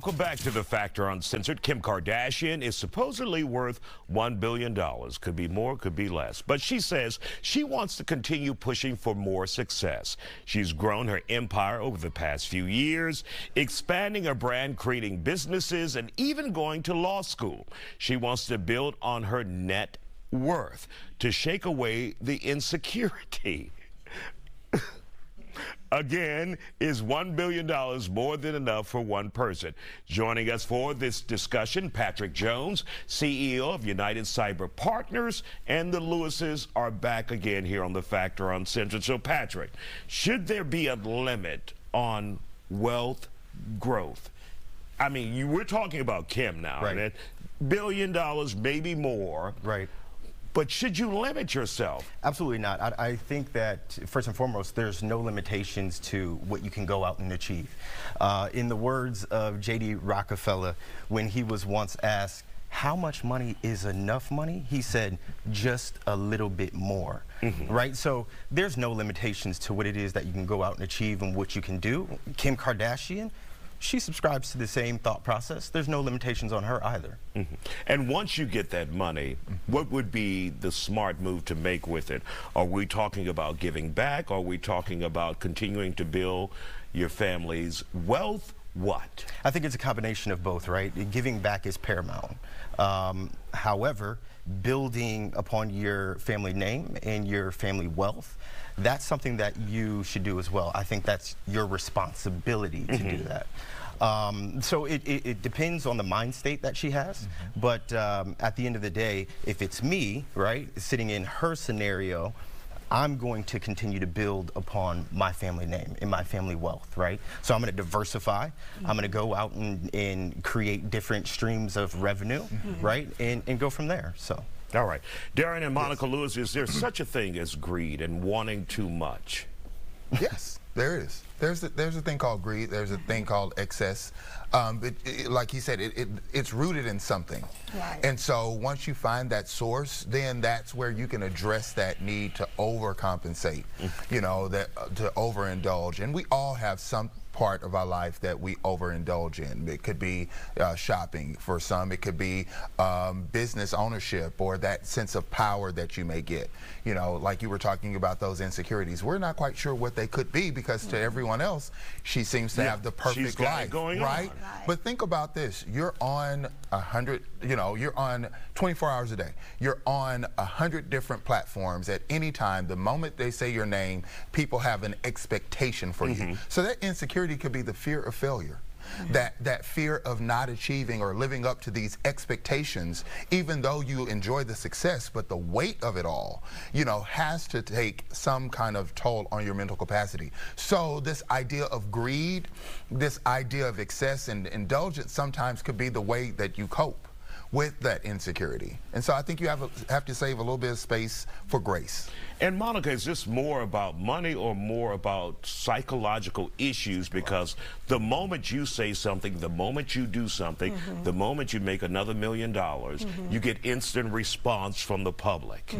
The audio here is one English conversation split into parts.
Welcome back to The Factor Uncensored. Kim Kardashian is supposedly worth $1 billion. Could be more, could be less. But she says she wants to continue pushing for more success. She's grown her empire over the past few years, expanding her brand, creating businesses, and even going to law school. She wants to build on her net worth to shake away the insecurity. Again, is $1 billion more than enough for one person? Joining us for this discussion, Patrick Jones, CEO of United Cyber Partners, and the Lewises are back again here on The Factor Uncensored. So, Patrick, should there be a limit on wealth growth? I mean, we're talking about Kim now, right? $1 billion, maybe more. Right. But should you limit yourself? Absolutely not. I think that, first and foremost, there's no limitations to what you can go out and achieve. In the words of J.D. Rockefeller, when he was once asked, how much money is enough money? He said, just a little bit more, right? So there's no limitations to what it is that you can go out and achieve and what you can do. Kim Kardashian, she subscribes to the same thought process. There's no limitations on her either. And once you get that money, what would be the smart move to make with it? Are we talking about giving back? Are we talking about continuing to build your family's wealth? What? I think it's a combination of both, right? Giving back is paramount. However, building upon your family name and your family wealth, that's something that you should do as well. I think that's your responsibility to do that. So it depends on the mind state that she has, but at the end of the day, if it's me, right, sitting in her scenario, I'm going to continue to build upon my family name and my family wealth, right? So I'm going to diversify. I'm going to go out and create different streams of revenue, right, and go from there. So. All right. Darren and Monica Lewis, is there such a thing as greed and wanting too much? Yes, there is. There's a thing called greed. There's a thing called excess. Like he said, it's rooted in something. Right. And so once you find that source, then that's where you can address that need to overcompensate, you know, to overindulge. And we all have some part of our life that we overindulge in. It could be shopping for some. It could be business ownership or that sense of power that you may get. You know, like you were talking about those insecurities. We're not quite sure what they could be because to everyone else, she seems to have the perfect life, going right? on. But think about this. You're on 100, you know, you're on 24 hours a day. You're on 100 different platforms at any time. The moment they say your name, people have an expectation for you. So that insecurity could be the fear of failure. That fear of not achieving or living up to these expectations, even though you enjoy the success, but the weight of it all, you know, has to take some kind of toll on your mental capacity. So this idea of greed, this idea of excess and indulgence sometimes could be the way that you cope with that insecurity. And so I think you have to save a little bit of space for grace. And Monica, is this more about money or more about psychological issues? Because the moment you say something, the moment you do something, the moment you make another $1 million, you get instant response from the public.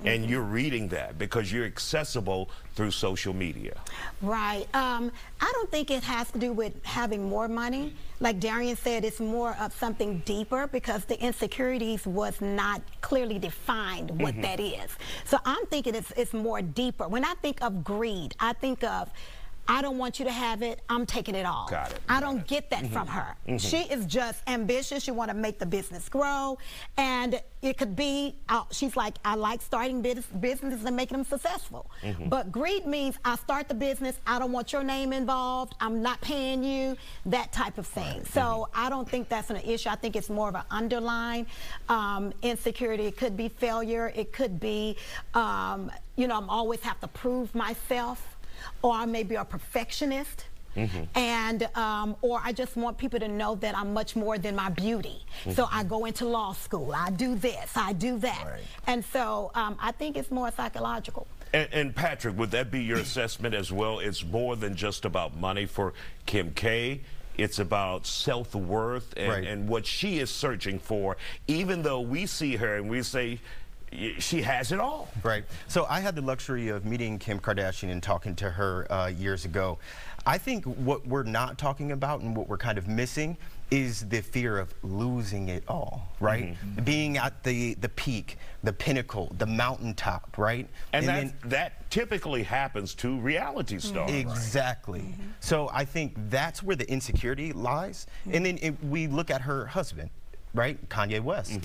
And you're reading that because you're accessible through social media. Right. I don't think it has to do with having more money. Like Darian said, it's more of something deeper because the insecurities was not clearly defined what that is. So I'm thinking it's more deeper. When I think of greed, I think of, I don't want you to have it, I'm taking it all. Got it. I don't get that from her. She is just ambitious. She want to make the business grow. And it could be, she's like, I like starting businesses and making them successful. But greed means I start the business, I don't want your name involved, I'm not paying you, that type of thing. So I don't think that's an issue. I think it's more of an underlying insecurity. It could be failure. It could be, you know, I'm always have to prove myself. Or I may be a perfectionist, and or I just want people to know that I'm much more than my beauty. So I go into law school, I do this, I do that. And so I think it's more psychological. And Patrick, would that be your assessment as well? It's more than just about money for Kim K. It's about self-worth and what she is searching for, even though we see her and we say, she has it all. Right. So I had the luxury of meeting Kim Kardashian and talking to her years ago. I think what we're not talking about and what we're kind of missing is the fear of losing it all, right? Being at the peak, the pinnacle, the mountaintop, right? And that typically happens to reality stars. Exactly. So I think that's where the insecurity lies. And then we look at her husband, right? Kanye West.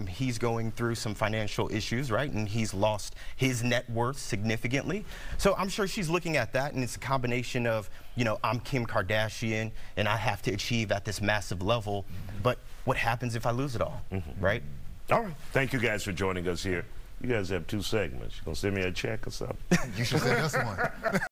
He's going through some financial issues, right? And he's lost his net worth significantly. So I'm sure she's looking at that, and it's a combination of, you know, I'm Kim Kardashian and I have to achieve at this massive level, but what happens if I lose it all, right? All right. Thank you guys for joining us here. You guys have 2 segments. You gonna send me a check or something? You should send us one.